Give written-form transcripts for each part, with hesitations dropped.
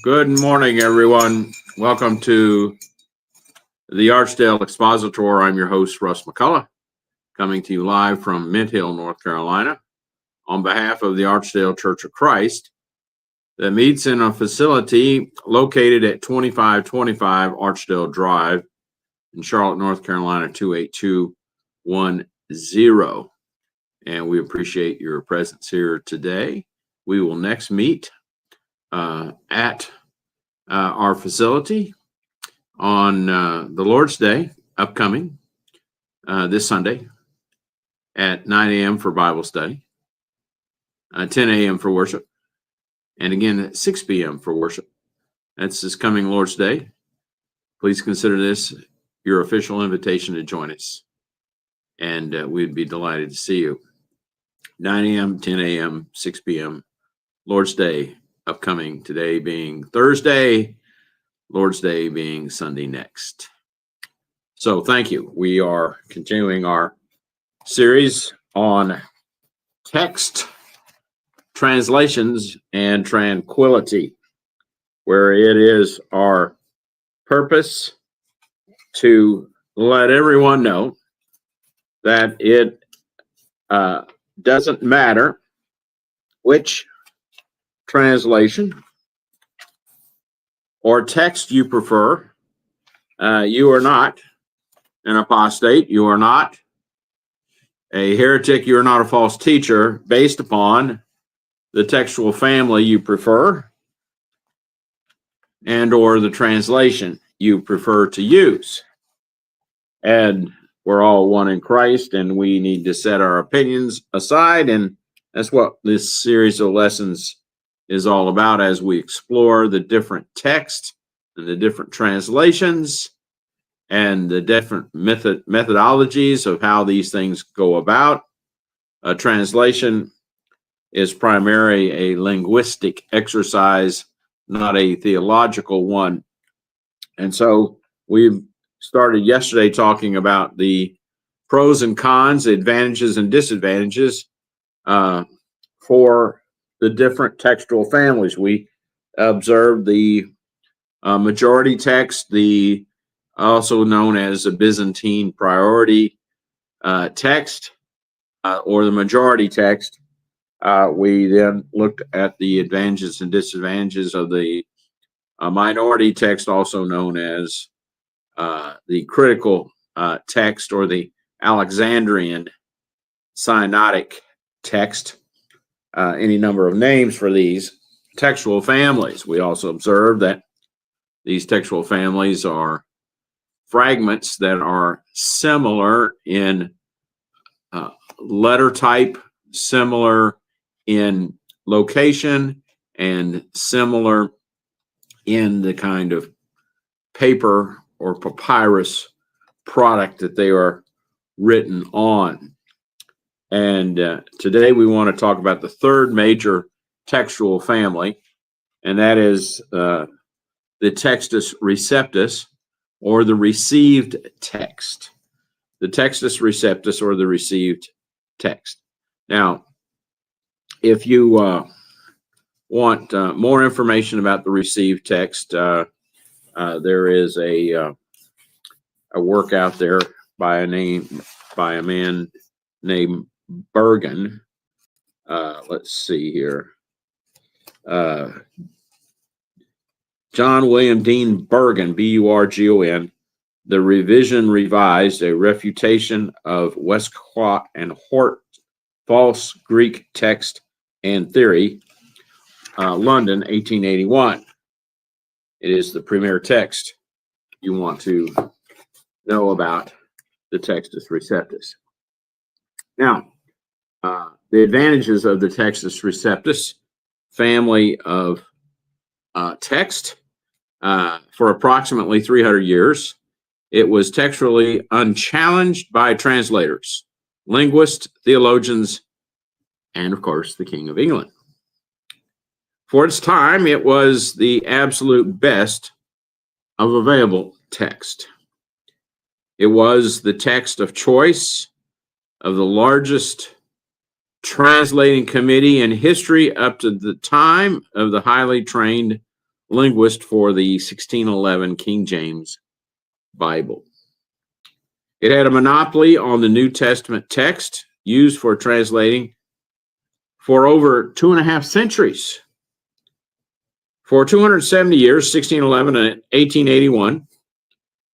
Good morning, everyone. Welcome to the Archdale Expositor. I'm your host, Russ McCullough, coming to you live from Mint Hill, North Carolina, on behalf of the Archdale Church of Christ that meets in a facility located at 2525 Archdale Drive in Charlotte, North Carolina, 28210. And we appreciate your presence here today. We will next meet at our facility on the Lord's Day, upcoming this Sunday at 9 a.m. for Bible study, 10 a.m. for worship, and again at 6 p.m. for worship. That's this coming Lord's Day. Please consider this your official invitation to join us, and we'd be delighted to see you. 9 a.m., 10 a.m., 6 p.m., Lord's Day, upcoming, today being Thursday, Lord's Day being Sunday next. So thank you. We are continuing our series on text, translations, and tranquility, where it is our purpose to let everyone know that it doesn't matter which translation or text you prefer. You are not an apostate. You are not a heretic. You are not a false teacher based upon the textual family you prefer and or the translation you prefer to use. And we're all one in Christ, and we need to set our opinions aside, and that's what this series of lessons is all about as we explore the different texts and the different translations and the different methodologies of how these things go about. A translation is primarily a linguistic exercise, not a theological one. And so we started yesterday talking about the pros and cons, advantages and disadvantages for the different textual families. We observed the majority text, the also known as a Byzantine priority text, or the majority text. We then looked at the advantages and disadvantages of the minority text, also known as the critical text or the Alexandrian synodic text. Any number of names for these textual families. We also observed that these textual families are fragments that are similar in letter type, similar in location, and similar in the kind of paper or papyrus product that they are written on. And today we want to talk about the third major textual family, and that is the Textus Receptus, or the received text. The Textus Receptus, or the received text. Now, if you want more information about the received text, there is a work out there by a man named Bergen. Let's see here. John William Dean Bergen, Burgon, The Revision Revised, a Refutation of Westcott and Hort, False Greek Text and Theory, London, 1881. It is the premier text you want to know about the Textus Receptus. Now, the advantages of the Textus Receptus family of text. For approximately 300 years, it was textually unchallenged by translators, linguists, theologians, and of course, the King of England. For its time, it was the absolute best of available text. It was the text of choice of the largest translating committee in history up to the time of the highly trained linguist for the 1611 King James Bible. It had a monopoly on the New Testament text used for translating for over 2.5 centuries. For 270 years, 1611 and 1881,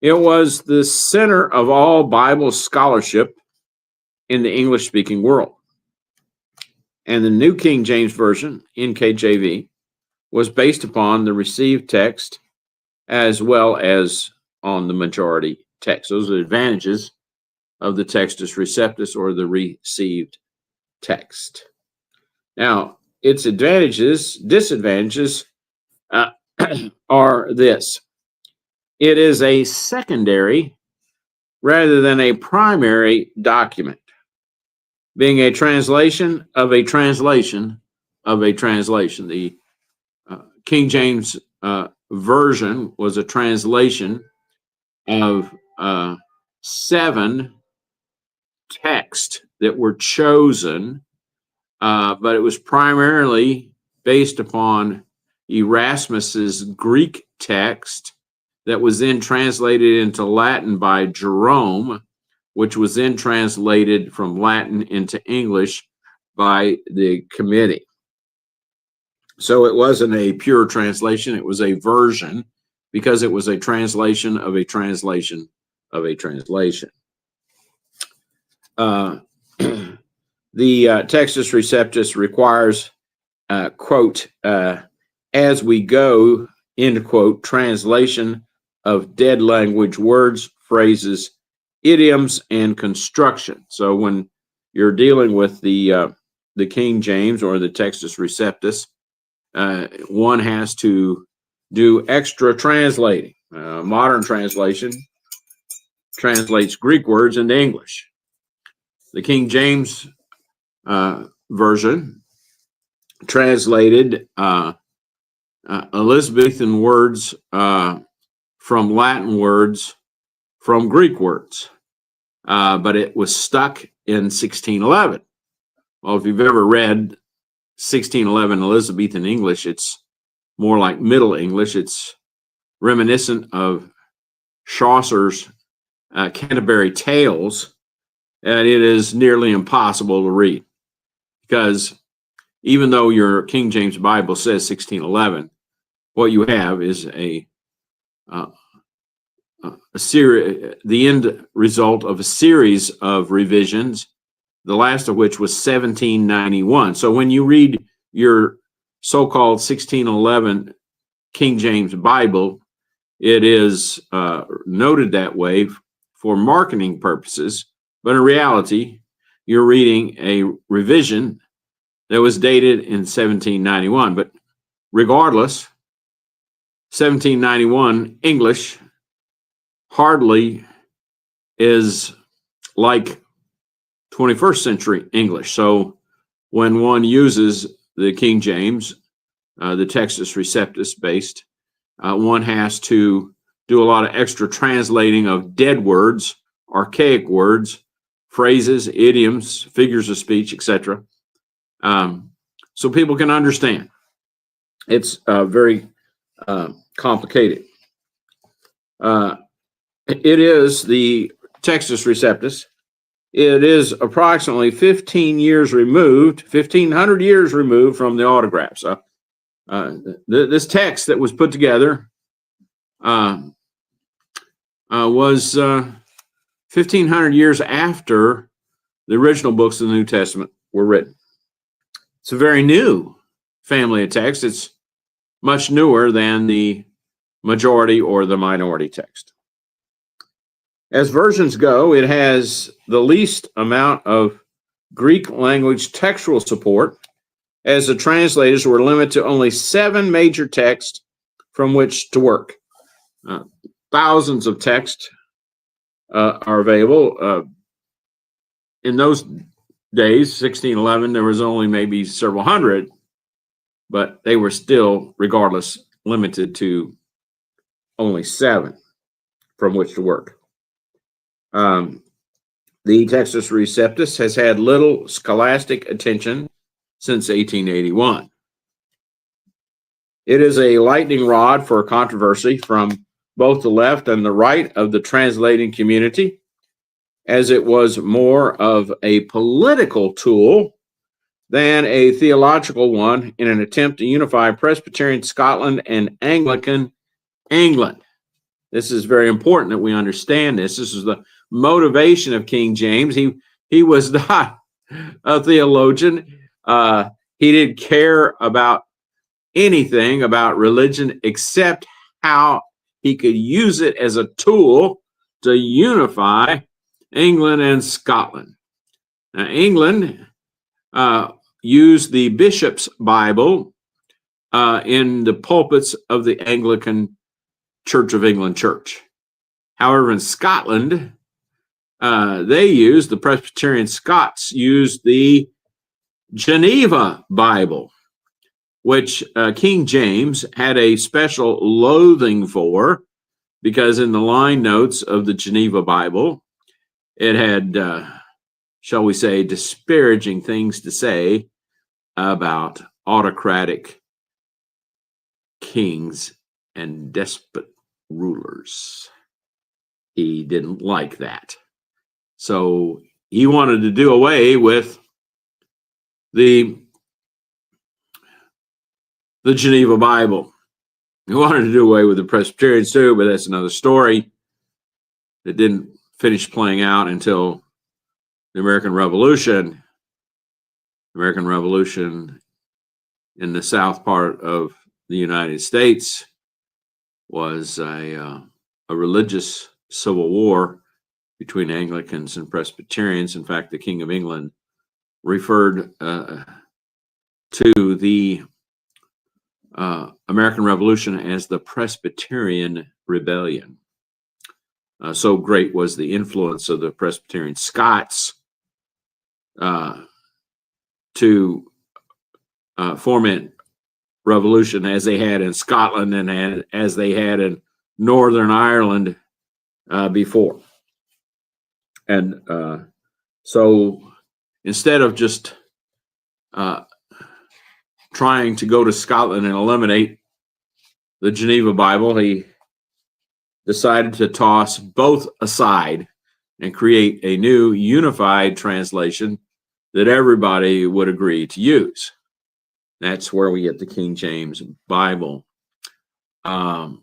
it was the center of all Bible scholarship in the English-speaking world. And the New King James Version, NKJV, was based upon the received text as well as on the majority text. Those are the advantages of the Textus Receptus, or the received text. Now, its disadvantages are this. It is a secondary rather than a primary document, being a translation of a translation of a translation. The King James Version was a translation of 7 texts that were chosen, but it was primarily based upon Erasmus's Greek text that was then translated into Latin by Jerome, which was then translated from Latin into English by the committee. So it wasn't a pure translation, it was a version, because it was a translation of a translation of a translation. The Textus Receptus requires, quote, as we go, end quote, translation of dead language words, phrases, idioms, and construction. So when you're dealing with the King James or the Textus Receptus, one has to do extra translating. Modern translation translates Greek words into English. The King James Version translated Elizabethan words from Latin words from Greek words, but it was stuck in 1611. Well, if you've ever read 1611 Elizabethan English, it's more like Middle English. It's reminiscent of Chaucer's Canterbury Tales, and it is nearly impossible to read, because even though your King James Bible says 1611, what you have is a series, the end result of a series of revisions, the last of which was 1791. So when you read your so-called 1611 King James Bible, it is noted that way for marketing purposes, but in reality, you're reading a revision that was dated in 1791. But regardless, 1791 English hardly is like 21st century English. So when one uses the King James, the Textus Receptus based, one has to do a lot of extra translating of dead words, archaic words, phrases, idioms, figures of speech, etc. So people can understand. It's very complicated. It is the Textus Receptus. It is approximately 15 years removed, 1,500 years removed from the autographs. This text that was put together was 1,500 years after the original books of the New Testament were written. It's a very new family of text. It's much newer than the majority or the minority text. As versions go, it has the least amount of Greek language textual support, as the translators were limited to only 7 major texts from which to work. Thousands of texts are available. In those days, 1611, there was only maybe several hundred, but they were still, regardless, limited to only 7 from which to work. The Textus Receptus has had little scholastic attention since 1881. It is a lightning rod for controversy from both the left and the right of the translating community, as it was more of a political tool than a theological one in an attempt to unify Presbyterian Scotland and Anglican England. This is very important that we understand this. This is the motivation of King James. He was not a theologian. He didn't care about anything about religion except how he could use it as a tool to unify England and Scotland. Now, England used the Bishop's Bible in the pulpits of the Anglican Church of England Church. However, in Scotland, the Presbyterian Scots used the Geneva Bible, which King James had a special loathing for, because in the line notes of the Geneva Bible, it had, shall we say, disparaging things to say about autocratic kings and despot rulers. He didn't like that. So he wanted to do away with the Geneva Bible. He wanted to do away with the Presbyterians too, but that's another story that didn't finish playing out until the American Revolution. The American Revolution in the south part of the United States was a religious civil war between Anglicans and Presbyterians. In fact, the King of England referred to the American Revolution as the Presbyterian Rebellion. So great was the influence of the Presbyterian Scots to foment revolution as they had in Scotland and as they had in Northern Ireland before. And so instead of just trying to go to Scotland and eliminate the Geneva Bible, he decided to toss both aside and create a new unified translation that everybody would agree to use. That's where we get the King James Bible. It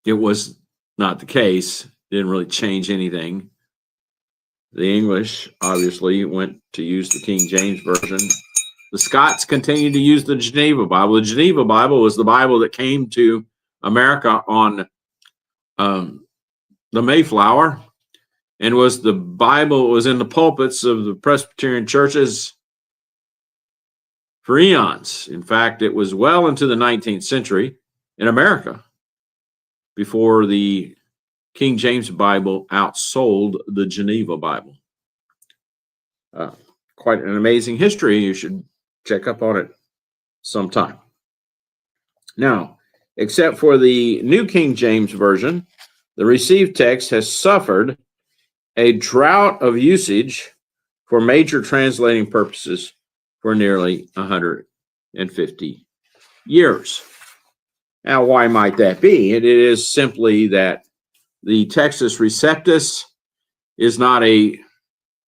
was not the case. Didn't really change anything. The English obviously went to use the King James Version. The Scots continued to use the Geneva Bible. The Geneva Bible was the Bible that came to America on the Mayflower, and was the Bible was in the pulpits of the Presbyterian churches for eons. In fact, it was well into the 19th century in America before the King James Bible outsold the Geneva Bible. Quite an amazing history. You should check up on it sometime. Now, except for the New King James Version, the received text has suffered a drought of usage for major translating purposes for nearly 150 years. Now, why might that be? It is simply that the Textus Receptus is not a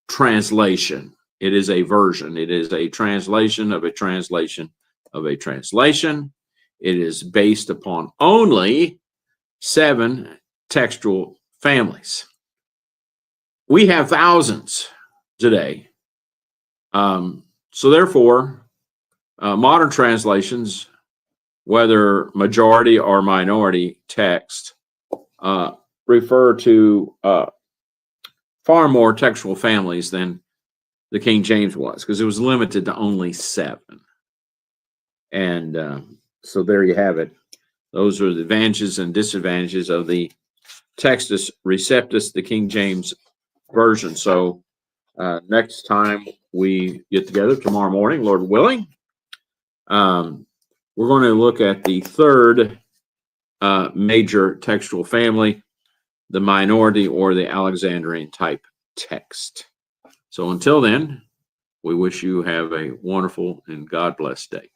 translation. It is a version. It is a translation of a translation of a translation. It is based upon only 7 textual families. We have thousands today. So therefore, modern translations, whether majority or minority text, refer to far more textual families than the King James was, because it was limited to only 7. And so there you have it. Those are the advantages and disadvantages of the Textus Receptus, the King James Version. So next time we get together tomorrow morning, Lord willing, we're going to look at the third major textual family, the minority or the Alexandrian type text. So until then, we wish you have a wonderful and God bless day.